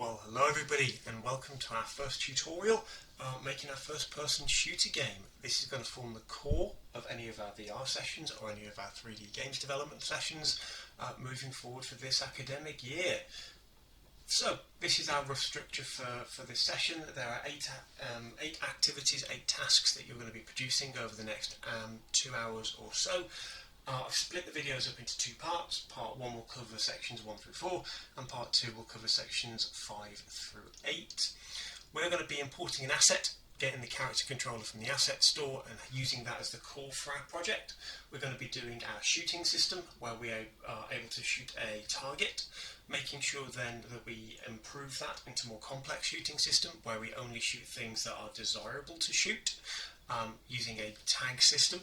Well, hello everybody and welcome to our first tutorial making our first person shooter game. This is going to form the core of any of our VR sessions or any of our 3D games development sessions moving forward for this academic year. So this is our rough structure for this session. There are eight activities, 8 tasks that you're going to be producing over the next 2 hours or so. I've split the videos up into 2 parts. Part 1 will cover sections 1 through 4 and part 2 will cover sections 5 through 8. We're going to be importing an asset, getting the character controller from the asset store and using that as the core for our project. We're going to be doing our shooting system where we are able to shoot a target, making sure then that we improve that into a more complex shooting system where we only shoot things that are desirable to shoot using a tag system.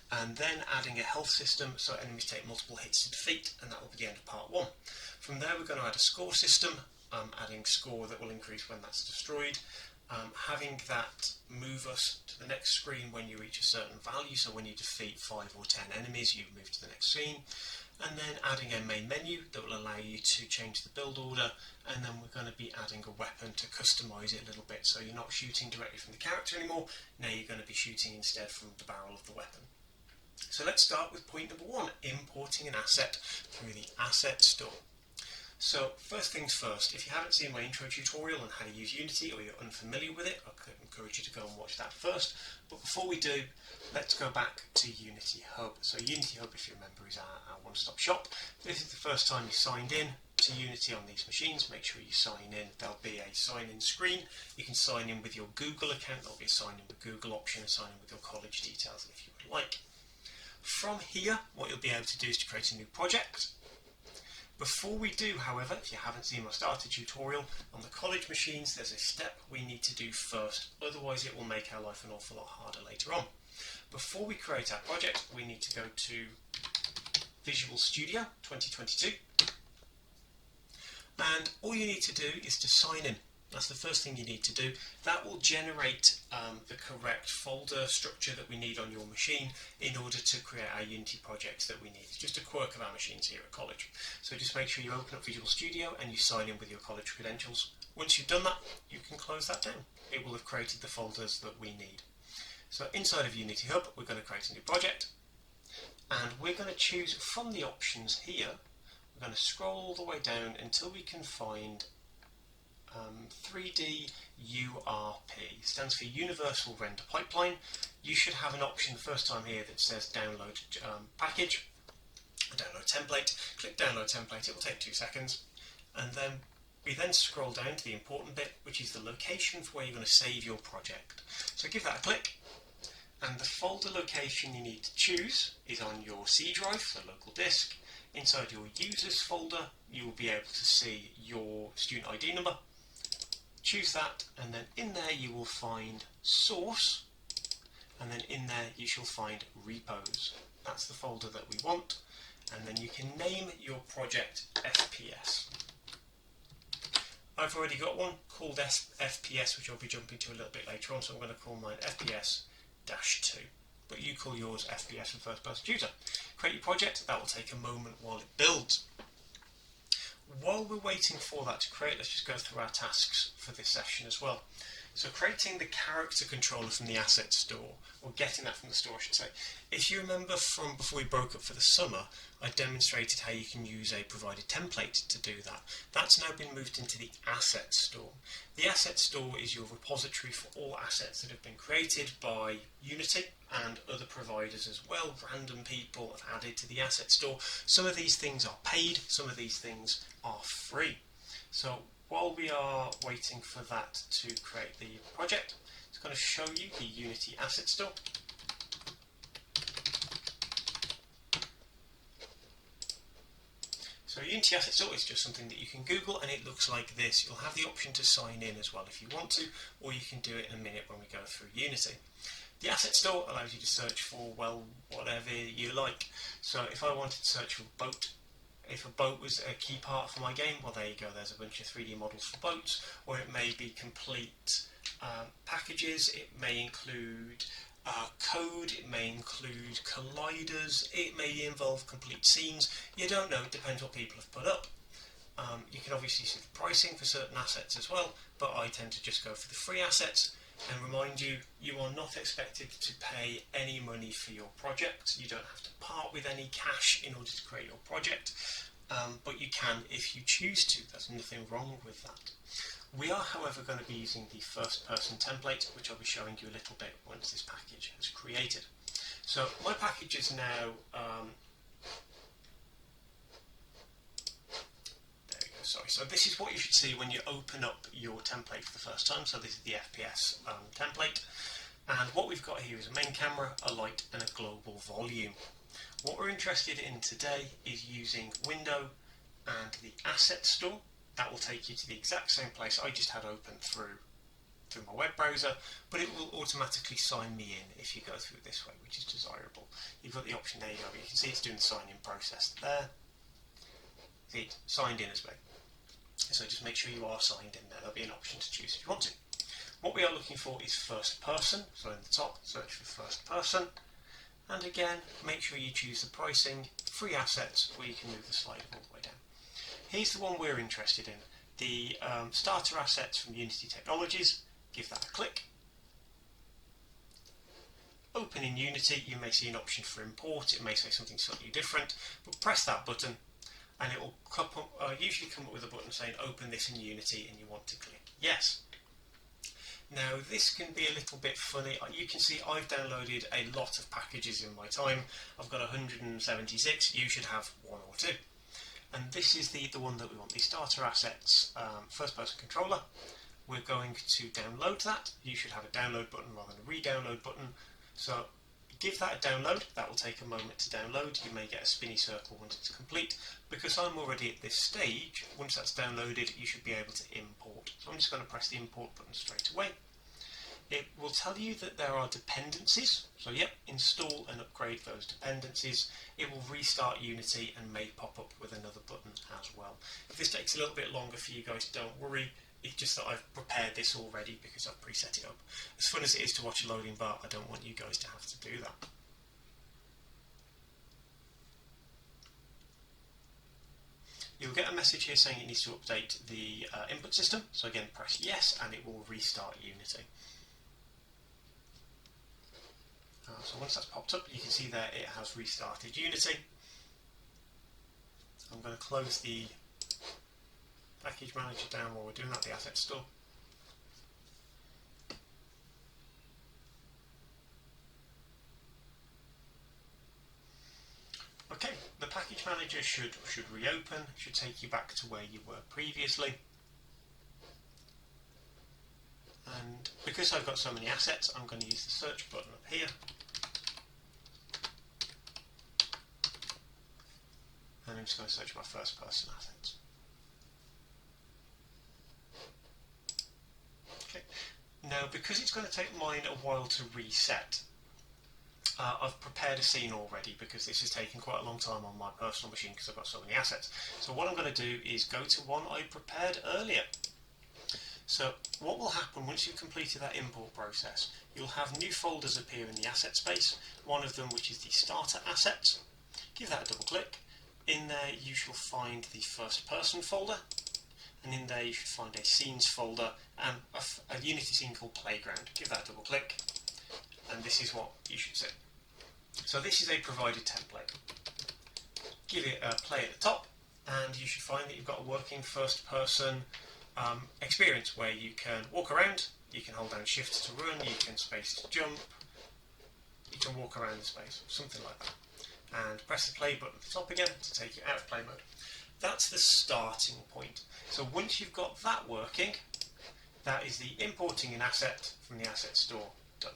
And then adding a health system so enemies take multiple hits to defeat, and that will be the end of part 1. From there we're going to add a score system, adding score that will increase when that's destroyed, having that move us to the next screen when you reach a certain value, so when you defeat 5 or 10 enemies you move to the next screen, and then adding a main menu that will allow you to change the build order, and then we're going to be adding a weapon to customize it a little bit so you're not shooting directly from the character anymore, now you're going to be shooting instead from the barrel of the weapon. So let's start with point number 1, importing an asset through the asset store. So first things first, if you haven't seen my intro tutorial on how to use Unity or you're unfamiliar with it, I encourage you to go and watch that first. But before we do, let's go back to Unity Hub. So Unity Hub, if you remember, is our one-stop shop. This is the first time you signed in to Unity on these machines. Make sure you sign in. There'll be a sign-in screen. You can sign in with your Google account. There'll be a sign-in with Google option, a sign-in with your college details if you would like. From here, what you'll be able to do is to create a new project. Before we do, however, if you haven't seen my starter tutorial, on the college machines there's a step we need to do first, otherwise it will make our life an awful lot harder later on. Before we create our project, we need to go to Visual Studio 2022, and all you need to do is to sign in. That's the first thing you need to do. That will generate the correct folder structure that we need on your machine in order to create our Unity projects that we need. It's just a quirk of our machines here at college. So just make sure you open up Visual Studio and you sign in with your college credentials. Once you've done that, you can close that down. It will have created the folders that we need. So inside of Unity Hub, we're going to create a new project. And we're going to choose from the options here. We're going to scroll all the way down until we can find 3D URP, stands for Universal Render Pipeline. You should have an option the first time here that says download package, download template. Click download template, it will take 2 seconds, and then we then scroll down to the important bit, which is the location for where you're going to save your project. So give that a click, and the folder location you need to choose is on your C drive, so local disk. Inside your users folder you will be able to see your student ID number. Choose that, and then in there you will find source, and then in there you shall find repos. That's the folder that we want, and then you can name your project FPS. I've already got one called FPS, which I'll be jumping to a little bit later on, so I'm going to call mine FPS-2, but you call yours FPS for first person shooter. Create your project. That will take a moment while it builds. While we're waiting for that to create, let's just go through our tasks for this session as well. So creating the character controller from the asset store, or getting that from the store I should say. If you remember from before we broke up for the summer, I demonstrated how you can use a provided template to do that. That's now been moved into the asset store. The asset store is your repository for all assets that have been created by Unity and other providers as well. Random people have added to the asset store. Some of these things are paid, some of these things are free. So while we are waiting for that to create the project, it's going to show you the Unity Asset Store. So Unity Asset Store is just something that you can Google and it looks like this. You'll have the option to sign in as well if you want to, or you can do it in a minute when we go through Unity. The Asset Store allows you to search for, well, whatever you like. So if I wanted to search for boat, if a boat was a key part for my game, well there you go, there's a bunch of 3D models for boats, or it may be complete packages, it may include code, it may include colliders, it may involve complete scenes, you don't know, it depends what people have put up. You can obviously see the pricing for certain assets as well, but I tend to just go for the free assets and remind you, you are not expected to pay any money for your project. You don't have to part with any cash in order to create your project, but you can if you choose to. There's nothing wrong with that. We are, however, going to be using the first person template, which I'll be showing you a little bit once this package is created. So my package is now so this is what you should see when you open up your template for the first time. So this is the FPS template, and what we've got here is a main camera, a light and a global volume. What we're interested in today is using window and the asset store. That will take you to the exact same place I just had open through my web browser, but it will automatically sign me in if you go through this way, which is desirable. You've got the option, there you go, you can see it's doing the sign in process there. See, it's signed in as well. So just make sure you are signed in there. There'll be an option to choose if you want to. What we are looking for is first person. So in the top, search for first person. And again, make sure you choose the pricing, free assets, where you can move the slider all the way down. Here's the one we're interested in. The starter assets from Unity Technologies. Give that a click. Open in Unity, you may see an option for import. It may say something slightly different, but press that button and it will usually come up with a button saying open this in Unity, and you want to click yes. Now this can be a little bit funny. You can see I've downloaded a lot of packages in my time. I've got 176, you should have one or two. And this is the one that we want, the starter assets first person controller. We're going to download that. You should have a download button rather than a re-download button. So give that a download. That will take a moment to download. You may get a spinny circle once it's complete. Because I'm already at this stage, once that's downloaded, you should be able to import. So I'm just going to press the import button straight away. It will tell you that there are dependencies. So yep, install and upgrade those dependencies. It will restart Unity and may pop up with another button as well. If this takes a little bit longer for you guys, don't worry. It's just that I've prepared this already because I've preset it up. As fun as it is to watch a loading bar, I don't want you guys to have to do that. You'll get a message here saying it needs to update the input system. So again, press yes and it will restart Unity. So once that's popped up, you can see there it has restarted Unity. I'm going to close the package manager down while we're doing that, the asset store. Okay, the package manager should reopen, should take you back to where you were previously. And because I've got so many assets, I'm going to use the search button up here. And I'm just going to search my first person assets. Okay. Now, because it's going to take mine a while to reset, I've prepared a scene already because this has taken quite a long time on my personal machine because I've got so many assets. So what I'm going to do is go to one I prepared earlier. So what will happen once you've completed that import process, you'll have new folders appear in the asset space, one of them which is the starter assets. Give that a double click. In there you shall find the first person folder, and in there you should find a scenes folder and a Unity scene called Playground. Give that a double click and this is what you should see. So this is a provided template. Give it a play at the top and you should find that you've got a working first person experience where you can walk around, you can hold down shift to run, you can space to jump, you can walk around the space, something like that. And press the play button at the top again to take you out of play mode. That's the starting point. So once you've got that working, that is the importing an asset from the asset store done.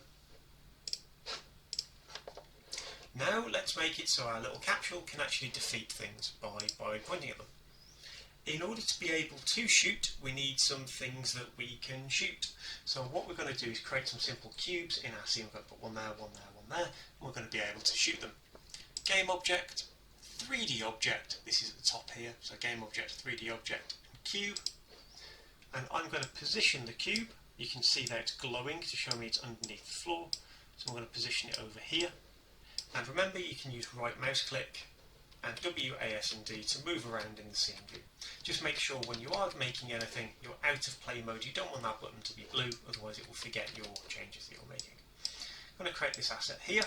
Now let's make it so our little capsule can actually defeat things by pointing at them. In order to be able to shoot, we need some things that we can shoot. So what we're going to do is create some simple cubes in our scene. We're going to put one there, one there, one there, and we're going to be able to shoot them. Game object, 3D object, this is at the top here, so game object, 3D object, and cube. And I'm going to position the cube. You can see that it's glowing to show me it's underneath the floor. So I'm going to position it over here. And remember, you can use right mouse click and WAS and D to move around in the scene view. Just make sure when you are making anything, you're out of play mode. You don't want that button to be blue, otherwise it will forget your changes that you're making. I'm going to create this asset here.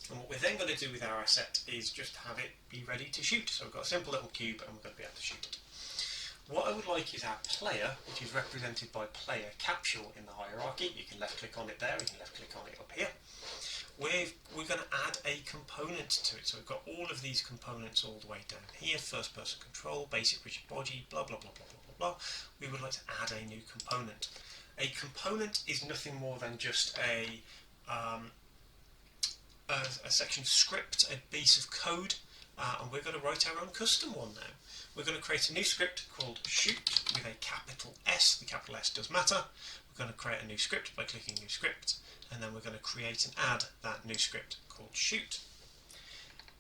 And what we're then going to do with our asset is just have it be ready to shoot. So we've got a simple little cube and we're going to be able to shoot it. What I would like is our player, which is represented by player capsule in the hierarchy. You can left click on it there, you can left click on it up here. We're going to add a component to it. So we've got all of these components all the way down here. First person control, basic rigid body, blah, blah, blah, blah, blah, blah, blah. We would like to add a new component. A component is nothing more than just a section of script, a piece of code, and we're going to write our own custom one now. We're going to create a new script called shoot with a capital S. The capital S does matter. We're going to create a new script by clicking new script, and then we're going to create and add that new script called shoot.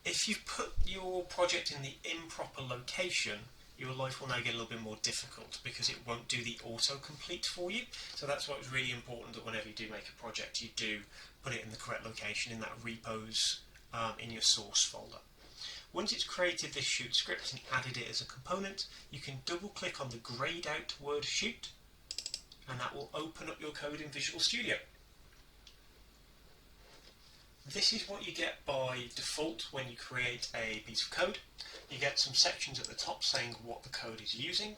If you put your project in the improper location, your life will now get a little bit more difficult because it won't do the autocomplete for you. So that's why it's really important that whenever you do make a project, you do put it in the correct location in that repos in your source folder. Once it's created this shoot script and added it as a component, you can double click on the grayed out word shoot, and that will open up your code in Visual Studio. This is what you get by default when you create a piece of code. You get some sections at the top saying what the code is using.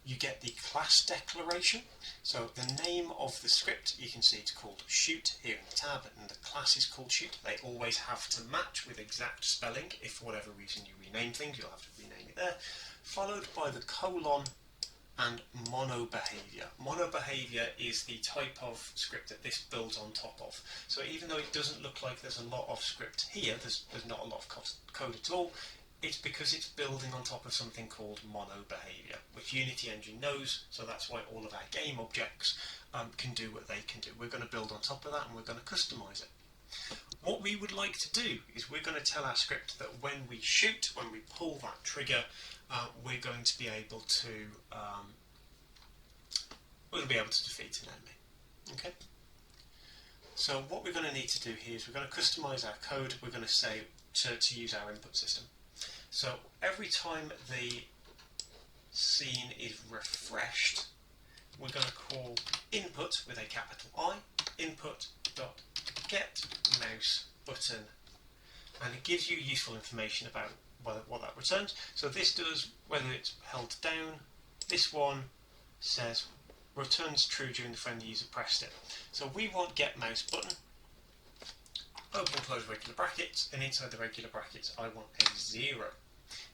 You get the class declaration. So the name of the script, you can see it's called shoot here in the tab, and the class is called shoot. They always have to match with exact spelling. If for whatever reason you rename things, you'll have to rename it there. Followed by the colon and mono behavior. Mono behavior is the type of script that this builds on top of. So even though it doesn't look like there's a lot of script here, there's not a lot of code at all, it's because it's building on top of something called mono behavior, which Unity Engine knows, so that's why all of our game objects can do what they can do. We're going to build on top of that and we're going to customize it. What we would like to do is we're going to tell our script that when we shoot, when we pull that trigger, we're going to be able to defeat an enemy. Okay. So what we're going to need to do here is we're going to customize our code. We're going to say to use our input system. So every time the scene is refreshed, we're going to call input with a capital I, input.get mouse button, and it gives you useful information about what that returns. So this does whether it's held down. This one says returns true during the frame the user pressed it. So we want get mouse button, open and close regular brackets, and inside the regular brackets I want a 0.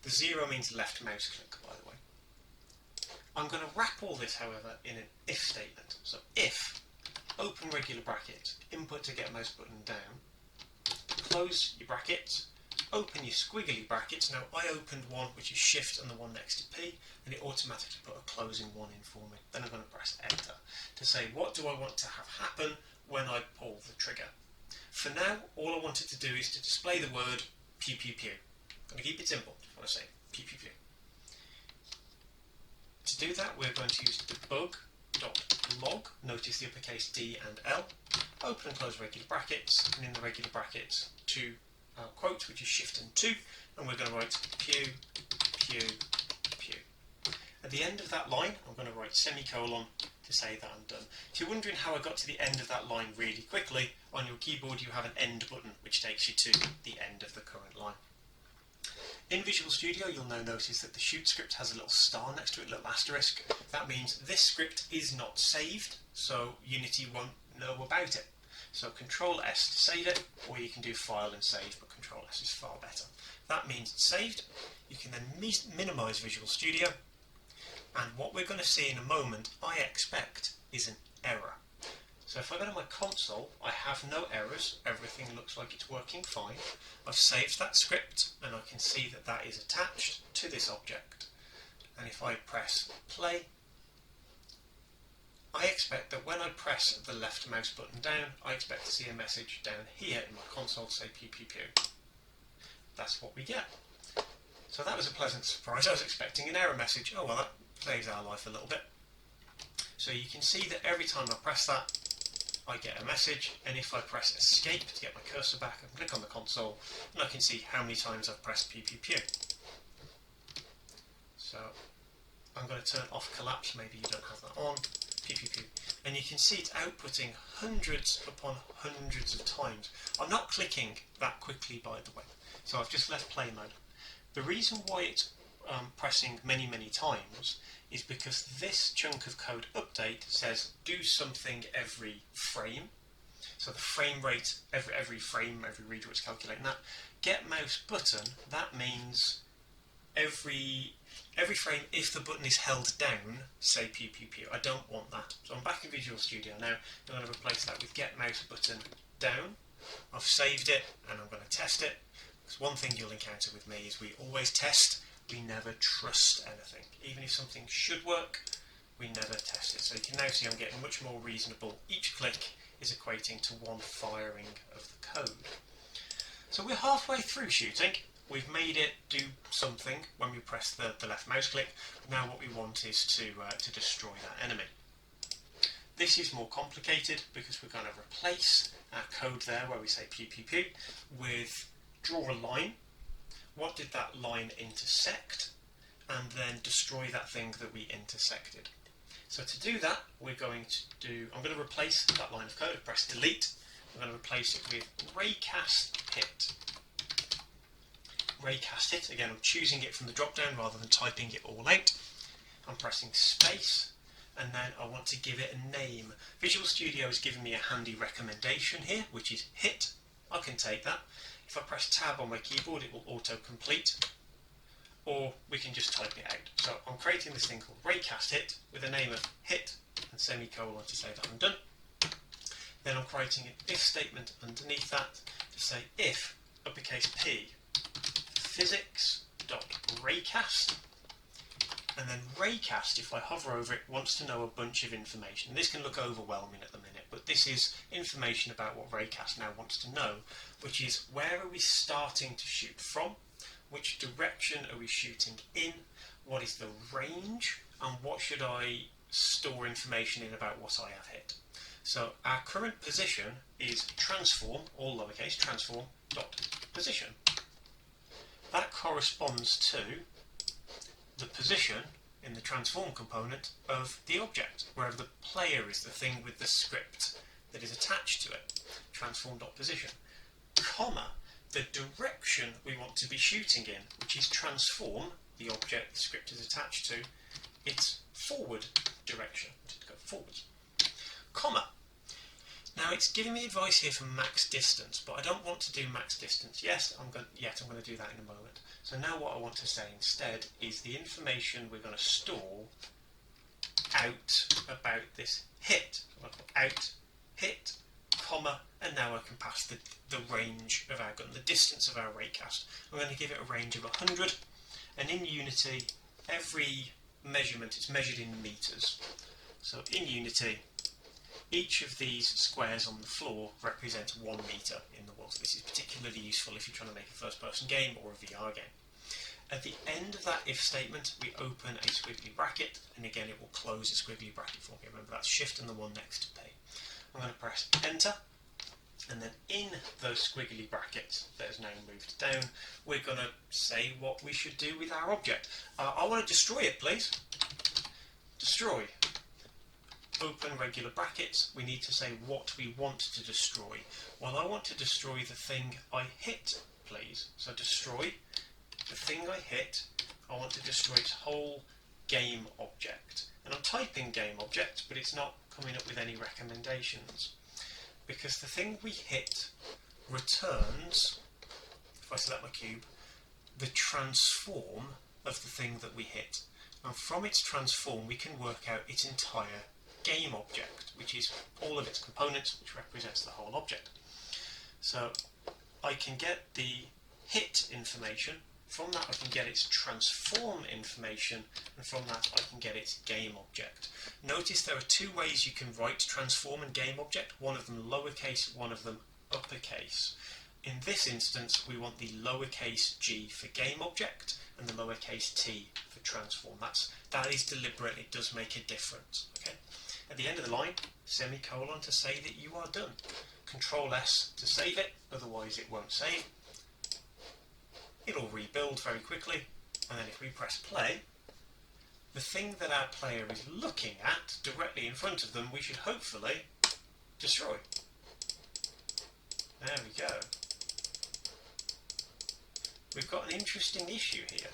The 0 means left mouse click, by the way. I'm going to wrap all this, however, in an if statement. So if open regular bracket, input to get mouse button down, close your brackets, open your squiggly brackets. Now I opened one which is shift and the one next to P, and it automatically put a closing one in for me. Then I'm going to press enter to say what do I want to have happen when I pull the trigger. For now, all I wanted to do is to display the word pew pew pew. I'm going to keep it simple. I want to say pew pew pew. To do that, we're going to use debug.log. Notice the uppercase D and L. Open and close regular brackets, and in the regular brackets, two quotes, which is shift and 2, and we're going to write pew pew pew. At the end of that line, I'm going to write semicolon to say that I'm done. If you're wondering how I got to the end of that line really quickly, on your keyboard you have an end button which takes you to the end of the current line. In Visual Studio you'll now notice that the shoot script has a little star next to it, a little asterisk. That means this script is not saved, so Unity won't know about it. So Control S to save it, or you can do File and Save, but Control S is far better. That means it's saved. You can then minimize Visual Studio, and what we're going to see in a moment, I expect, is an error. So if I go to my console, I have no errors, everything looks like it's working fine. I've saved that script, and I can see that that is attached to this object. And if I press play, I expect that when I press the left mouse button down, I expect to see a message down here in my console to say pew pew pew. That's what we get. So that was a pleasant surprise. I was expecting an error message. Oh well, that saves our life a little bit. So you can see that every time I press that, I get a message, and if I press escape to get my cursor back, I can click on the console and I can see how many times I've pressed pew pew pew. So I'm going to turn off collapse, maybe you don't have that on, pew pew pew, and you can see it's outputting hundreds upon hundreds of times. I'm not clicking that quickly, by the way, so I've just left play mode. The reason why it's pressing many times is because this chunk of code update says do something every frame. So the frame rate, every frame, every reader, it's calculating that. Get mouse button, that means every frame, if the button is held down, say pew pew pew. I don't want that. So I'm back in Visual Studio now. I'm going to replace that with get mouse button down. I've saved it and I'm going to test it. Because one thing you'll encounter with me is we always test. We never trust anything. Even if something should work, we never test it. So you can now see I'm getting much more reasonable. Each click is equating to one firing of the code. So we're halfway through shooting. We've made it do something when we press the left mouse click. Now what we want is to destroy that enemy. This is more complicated because we're going to replace our code there where we say pew pew pew with draw a line. What did that line intersect? And then destroy that thing that we intersected. So to do that, we're going to do, I'm going to replace that line of code, press delete. I'm going to replace it with raycast hit. Raycast hit, again I'm choosing it from the drop down rather than typing it all out. I'm pressing space and then I want to give it a name. Visual Studio has given me a handy recommendation here, which is hit. I can take that. If I press tab on my keyboard, it will auto-complete, or we can just type it out. So I'm creating this thing called raycast hit with a name of hit and semicolon to say that I'm done. Then I'm creating an if statement underneath that to say if uppercase P physics.raycast, and then raycast, if I hover over it, wants to know a bunch of information. This can look overwhelming at the minute, but this is information about what raycast now wants to know, which is where are we starting to shoot from, which direction are we shooting in, what is the range, and what should I store information in about what I have hit. So our current position is transform, all lowercase, transform dot position. That corresponds to the position in the transform component of the object, wherever the player is, the thing with the script that is attached to it, transform.position, comma, the direction we want to be shooting in, which is transform, the object the script is attached to, its forward direction, to go forwards, comma. Now it's giving me advice here for max distance, but I don't want to do max distance. Yes, I'm going to do that in a moment. So now what I want to say instead is the information we're going to store out about this hit. I'm going to put out, hit, comma, and now I can pass the range of our gun, the distance of our raycast. I'm going to give it a range of 100, and in Unity, every measurement is measured in meters. So in Unity, each of these squares on the floor represents 1 meter in the world. So this is particularly useful if you're trying to make a first-person game or a VR game. At the end of that if statement, we open a squiggly bracket, and again it will close a squiggly bracket for me. Remember, that's shift and the one next to P. I'm going to press enter, and then in those squiggly brackets that has now moved down, we're going to say what we should do with our object. I want to destroy it, please. Destroy. Open regular brackets, we need to say what we want to destroy. Well, I want to destroy the thing I hit, please. So destroy the thing I hit. I want to destroy its whole game object. And I'm typing game object, but it's not coming up with any recommendations. Because the thing we hit returns, if I select my cube, the transform of the thing that we hit. And from its transform, we can work out its entire game object, which is all of its components, which represents the whole object. So I can get the hit information, from that I can get its transform information, and from that I can get its game object. Notice there are 2 ways you can write transform and game object, one of them lowercase, one of them uppercase. In this instance we want the lowercase g for game object and the lowercase t for transform. That is deliberate, it does make a difference. Okay? At the end of the line, semicolon to say that you are done. Control S to save it, otherwise it won't save. It'll rebuild very quickly, and then if we press play, the thing that our player is looking at directly in front of them, we should hopefully destroy. There we go. We've got an interesting issue here,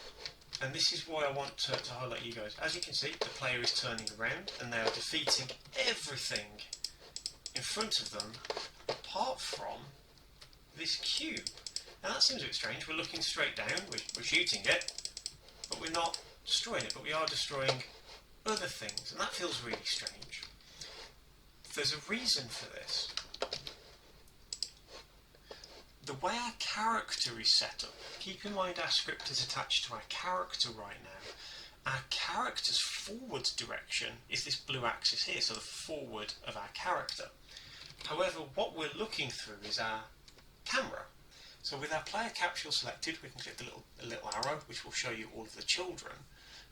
and this is why I want to highlight you guys. As you can see, the player is turning around and they are defeating everything in front of them apart from this cube. Now that seems a bit strange. We're looking straight down, we're shooting it, but we're not destroying it, but we are destroying other things, and that feels really strange. There's a reason for this. The way our character is set up, keep in mind our script is attached to our character right now. Our character's forward direction is this blue axis here, so the forward of our character. However, what we're looking through is our camera. So with our player capsule selected, we can click the little arrow, which will show you all of the children.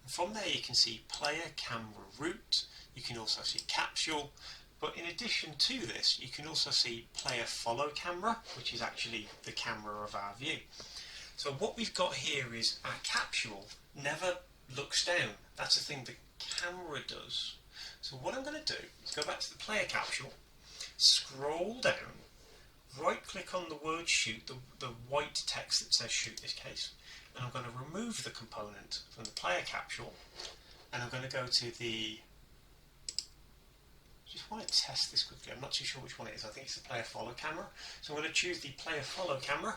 And from there you can see player camera root, you can also see capsule, but in addition to this, you can also see player follow camera, which is actually the camera of our view. So what we've got here is our capsule never looks down. That's the thing the camera does. So what I'm going to do is go back to the player capsule, scroll down, right click on the word shoot, the white text that says shoot in this case, and I'm going to remove the component from the player capsule, and I'm going to go to the, just want to test this quickly, I'm not too sure which one it is, I think it's the player follow camera. So I'm going to choose the player follow camera,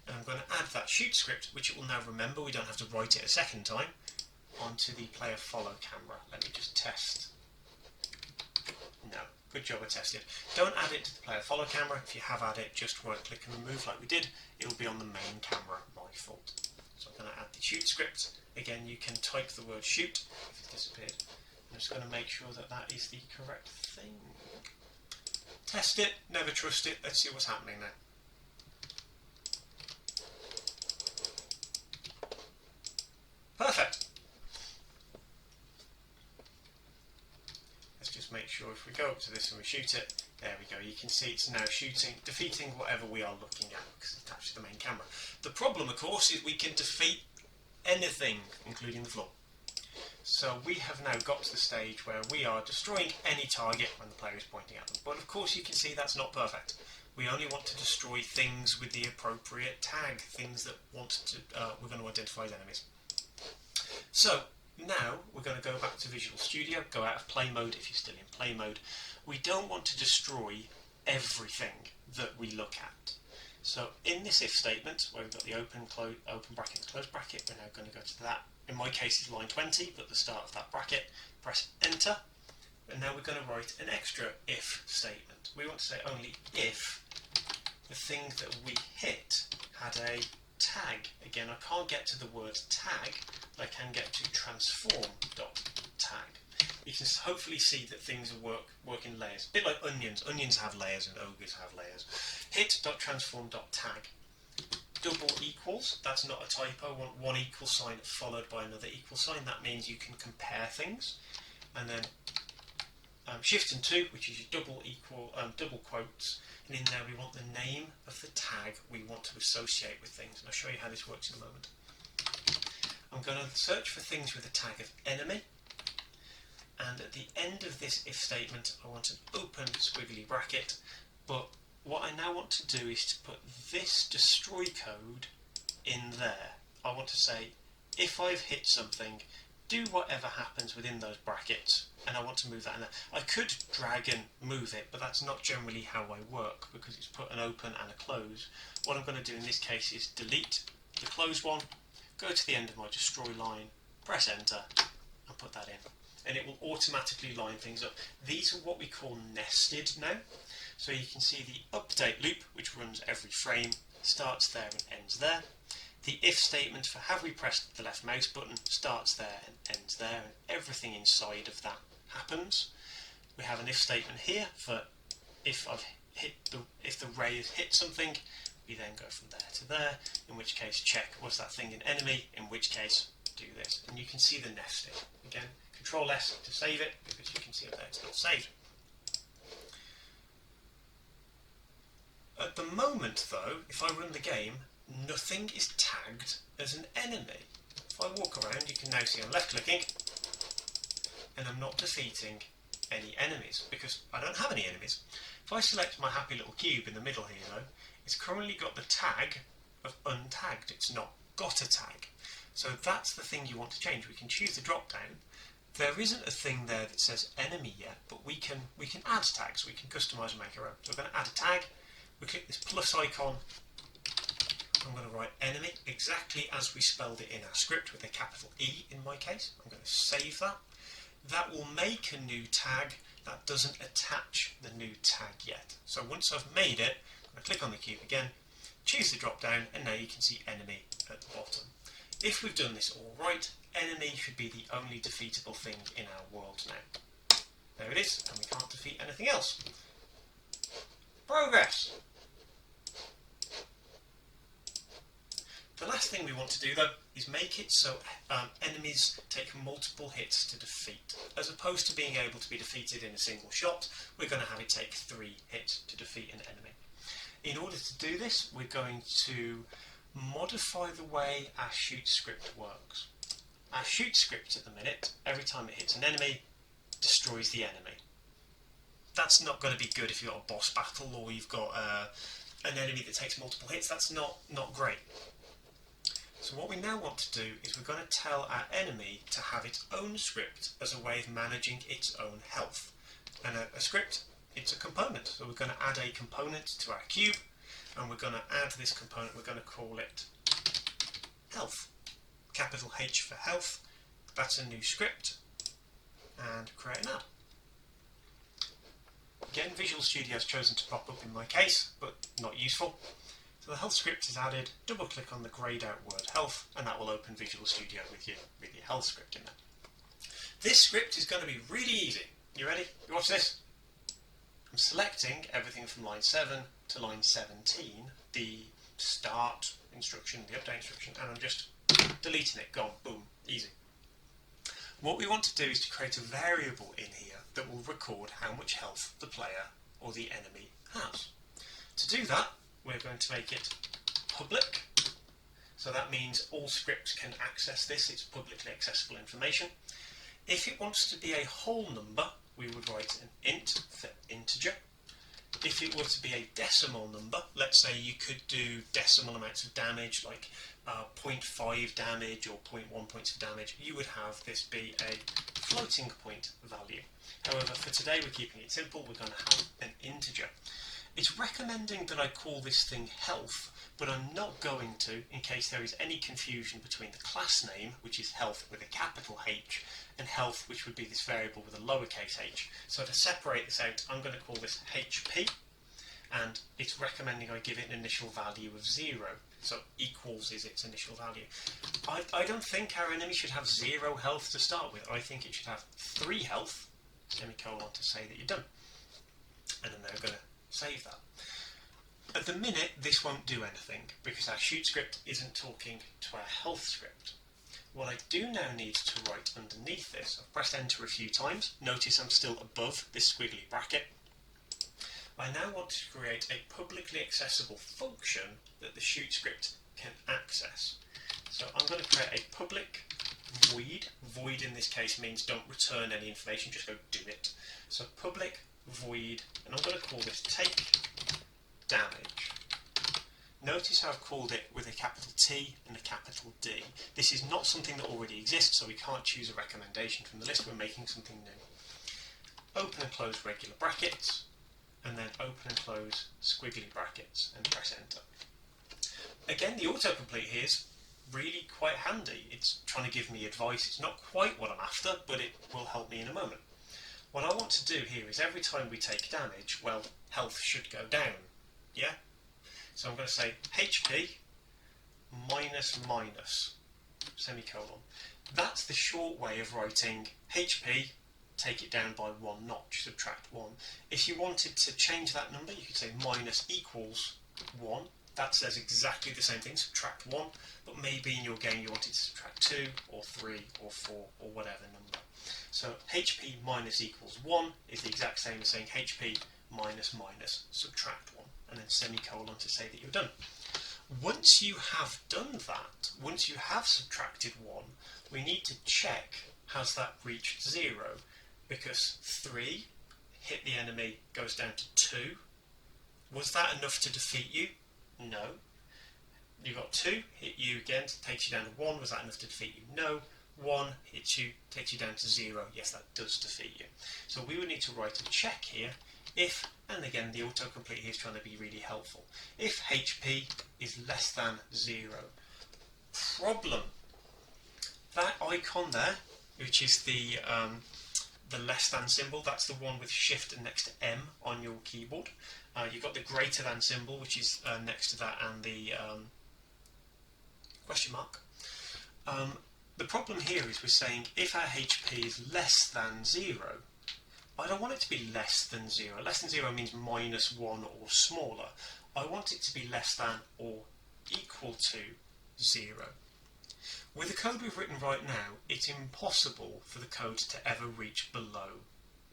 and I'm going to add that shoot script, which it will now remember, we don't have to write it a second time, onto the player follow camera. Let me just test. No. Good job, I tested. Don't add it to the player follow camera. If you have added it, just right click and remove like we did. It will be on the main camera by default. So I'm going to add the shoot script. Again, you can type the word shoot if it's disappeared. I'm just going to make sure that that is the correct thing. Test it, never trust it. Let's see what's happening now. Perfect. Make sure if we go up to this and we shoot it, there we go, you can see it's now shooting, defeating whatever we are looking at because it's attached to the main camera. The problem of course is we can defeat anything, including the floor. So we have now got to the stage where we are destroying any target when the player is pointing at them. But of course you can see that's not perfect. We only want to destroy things with the appropriate tag, things that want to, we're going to identify as enemies. So now we're going to go back to Visual Studio, go out of play mode if you're still in play mode. We don't want to destroy everything that we look at. So in this if statement, where we've got the open bracket and close bracket, we're now going to go to that. In my case it's line 20, but the start of that bracket, press enter, and now we're going to write an extra if statement. We want to say only if the thing that we hit had a tag. Again, I can't get to the word tag, but I can get to transform.tag. You can hopefully see that things work in layers. A bit like onions. Onions have layers and ogres have layers. Hit.transform.tag. Double equals, that's not a typo. I want one equal sign followed by another equal sign. That means you can compare things. And then shift and 2, which is your double quotes. And in there we want the name of the tag we want to associate with things. And I'll show you how this works in a moment. I'm going to search for things with a tag of enemy. And at the end of this if statement, I want an open squiggly bracket. But what I now want to do is to put this destroy code in there. I want to say, if I've hit something, do whatever happens within those brackets, and I want to move that in there. I could drag and move it, but that's not generally how I work, because it's put an open and a close. What I'm going to do in this case is delete the closed one, go to the end of my destroy line, press enter, and put that in. And it will automatically line things up. These are what we call nested now. So you can see the update loop, which runs every frame, starts there and ends there. The if statement for have we pressed the left mouse button starts there and ends there, and everything inside of that happens. We have an if statement here for if the ray has hit something, we then go from there to there, in which case check was that thing an enemy, in which case to do this, and you can see the nesting. Again, Control S to save it, because you can see up there it's not saved. At the moment though, if I run the game, nothing is tagged as an enemy. If I walk around, you can now see I'm left clicking, and I'm not defeating any enemies, because I don't have any enemies. If I select my happy little cube in the middle here though, it's currently got the tag of untagged, it's not got a tag. So that's the thing you want to change. We can choose the drop down. There isn't a thing there that says enemy yet, but we can add tags, we can customize and make our own. So we're going to add a tag, we click this plus icon, I'm going to write enemy exactly as we spelled it in our script with a capital E in my case. I'm going to save that. That will make a new tag that doesn't attach the new tag yet. So once I've made it, I'm going to click on the cube again, choose the drop down, and now you can see enemy at the bottom. If we've done this all right, enemy should be the only defeatable thing in our world now. There it is, and we can't defeat anything else. Progress! The last thing we want to do though is make it so enemies take multiple hits to defeat. As opposed to being able to be defeated in a single shot, we're going to have it take 3 hits to defeat an enemy. In order to do this, we're going to modify the way our shoot script works. Our shoot script at the minute, every time it hits an enemy, destroys the enemy. That's not going to be good if you've got a boss battle or you've got an enemy that takes multiple hits. That's not great. So what we now want to do is we're going to tell our enemy to have its own script as a way of managing its own health. And a script, it's a component. So we're going to add a component to our cube, and we're going to add this component, we're going to call it health. Capital H for health. That's a new script. And create an add. Again, Visual Studio has chosen to pop up in my case, but not useful. So the health script is added, double click on the greyed out word health, and that will open Visual Studio with your health script in there. This script is going to be really easy. You ready? You watch this? I'm selecting everything from line 7 to line 17, the start instruction, the update instruction, and I'm just deleting it, gone, boom, easy. What we want to do is to create a variable in here that will record how much health the player or the enemy has. To do that, we're going to make it public. So that means all scripts can access this, it's publicly accessible information. If it wants to be a whole number, we would write an int for integer. If it were to be a decimal number, let's say you could do decimal amounts of damage, like 0.5 damage or 0.1 points of damage, you would have this be a floating point value. However, for today we're keeping it simple, we're going to have an integer. It's recommending that I call this thing health, but I'm not going to in case there is any confusion between the class name, which is health with a capital H, and health, which would be this variable with a lowercase h. So to separate this out, I'm going to call this HP, and it's recommending I give it an initial value of 0. So equals is its initial value. I don't think our enemy should have 0 health to start with. I think it should have 3 health, semicolon, to say that you're done. And then they're going to save that. At the minute, this won't do anything because our shoot script isn't talking to our health script. What I do now need to write underneath this, I've pressed enter a few times, notice I'm still above this squiggly bracket. I now want to create a publicly accessible function that the shoot script can access. So I'm going to create a public void. Void in this case means don't return any information, just go do it. So public void, and I'm going to call this take damage. Notice how I've called it with a capital T and a capital D. This is not something that already exists, so we can't choose a recommendation from the list, we're making something new. Open and close regular brackets, and then open and close squiggly brackets, and press enter. Again, the autocomplete here is really quite handy. It's trying to give me advice. It's not quite what I'm after, but it will help me in a moment. What I want to do here is every time we take damage, well, health should go down, yeah? So I'm going to say HP minus minus, semicolon. That's the short way of writing HP, take it down by 1 notch, subtract 1. If you wanted to change that number, you could say minus equals 1, that says exactly the same thing, subtract 1, but maybe in your game you want it to subtract 2 or 3 or 4 or whatever number. So HP minus equals 1 is the exact same as saying HP minus minus subtract 1, and then semicolon to say that you're done. Once you have done that, once you have subtracted 1, we need to check, has that reached 0? Because 3 hit the enemy, goes down to 2. Was that enough to defeat you? No. You got 2, hit you again, takes you down to 1. Was that enough to defeat you? No. 1 hits you, takes you down to 0. Yes, that does defeat you. So we would need to write a check here if, and again the autocomplete here is trying to be really helpful, if HP is less than 0. Problem. That icon there, which is the less than symbol, that's the one with shift next to M on your keyboard. You've got the greater than symbol, which is next to that, and the question mark. The problem here is we're saying if our HP is less than 0, I don't want it to be less than 0. Less than 0 means minus 1 or smaller. I want it to be less than or equal to 0. With the code we've written right now, it's impossible for the code to ever reach below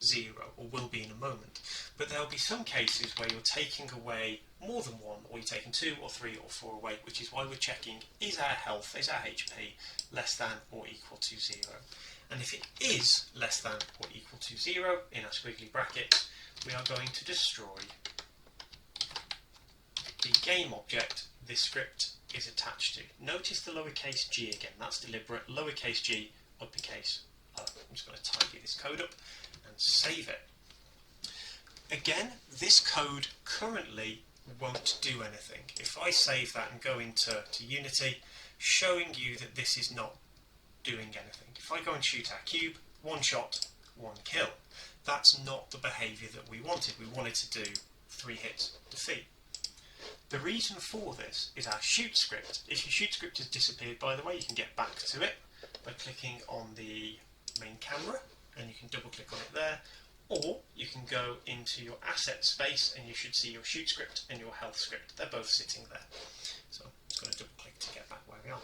0, or will be in a moment. But there'll be some cases where you're taking away more than 1, or you're taking 2 or 3 or 4 away, which is why we're checking, is our health, is our HP less than or equal to 0? And if it is less than or equal to 0 in our squiggly brackets, we are going to destroy the game object this script is attached to. Notice the lowercase g again, that's deliberate, lowercase g, uppercase O. I'm just going to tidy this code up and save it. Again, this code currently won't do anything. If I save that and go into Unity, showing you that this is not doing anything. If I go and shoot our cube, 1 shot, 1 kill. That's not the behaviour that we wanted. We wanted to do 3 hits, defeat. The reason for this is our shoot script. If your shoot script has disappeared, by the way, you can get back to it by clicking on the main camera, and you can double click on it there, or you can go into your asset space and you should see your shoot script and your health script. They're both sitting there. So I'm just going to double click to get back where we are.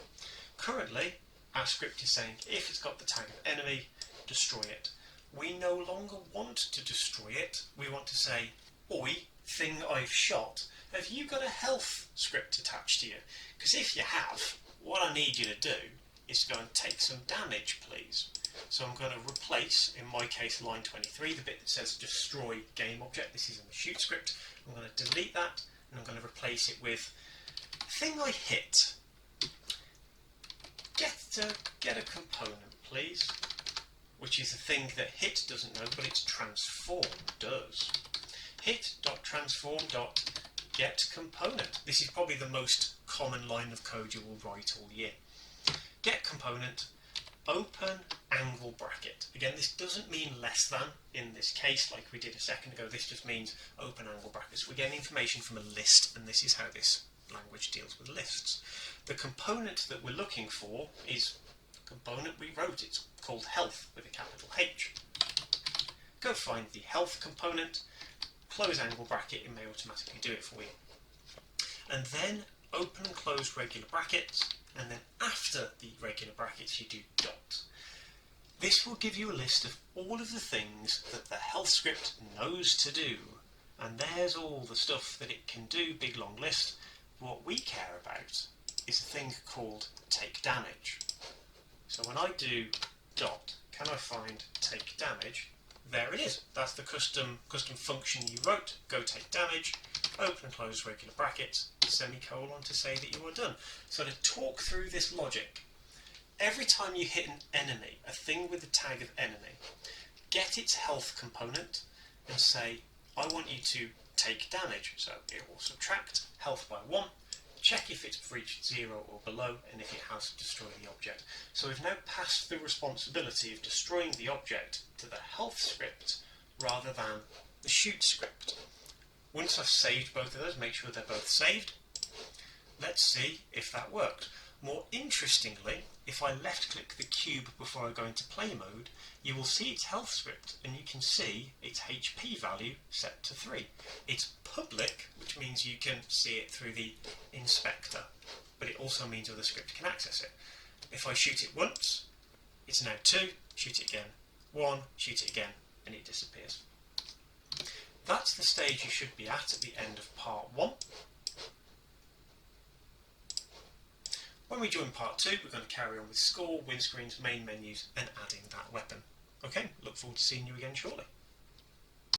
Currently, our script is saying if it's got the tag of enemy, destroy it. We no longer want to destroy it. We want to say, oi, thing I've shot, have you got a health script attached to you? Because if you have, what I need you to do is to go and take some damage, please. So I'm going to replace, in my case, line 23, the bit that says destroy game object. This is in the shoot script. I'm going to delete that, and I'm going to replace it with thing I hit. Get a component, please, which is a thing that hit doesn't know, but its transform does. Hit.transform.getComponent. This is probably the most common line of code you will write all year. Get component, open angle bracket. Again, this doesn't mean less than in this case, like we did a second ago. This just means open angle brackets. We're getting information from a list, and this is how this language deals with lists. The component that we're looking for is the component we wrote. It's called health with a capital H. Go find the health component, close angle bracket, it may automatically do it for you. And then open and close regular brackets, and then after the regular brackets you do dot. This will give you a list of all of the things that the health script knows to do, and there's all the stuff that it can do, big long list. What we care about is a thing called take damage. So when I do dot, can I find take damage? There it is. That's the custom function you wrote. Go take damage, open and close regular brackets, semicolon to say that you are done. So to talk through this logic, every time you hit an enemy, a thing with the tag of enemy, get its health component and say, I want you to take damage. So it will subtract health by 1, check if it's reached 0 or below, and if it has, destroy the object. So we've now passed the responsibility of destroying the object to the health script rather than the shoot script. Once I've saved both of those, make sure they're both saved. Let's see if that worked. More interestingly, if I left click the cube before I go into play mode, you will see its health script and you can see its HP value set to 3. It's public, which means you can see it through the inspector, but it also means other scripts can access it. If I shoot it once, it's now 2, shoot it again, 1, shoot it again, and it disappears. That's the stage you should be at the end of part 1. When we join part 2, we're going to carry on with score, win screens, main menus, and adding that weapon. Okay, look forward to seeing you again shortly.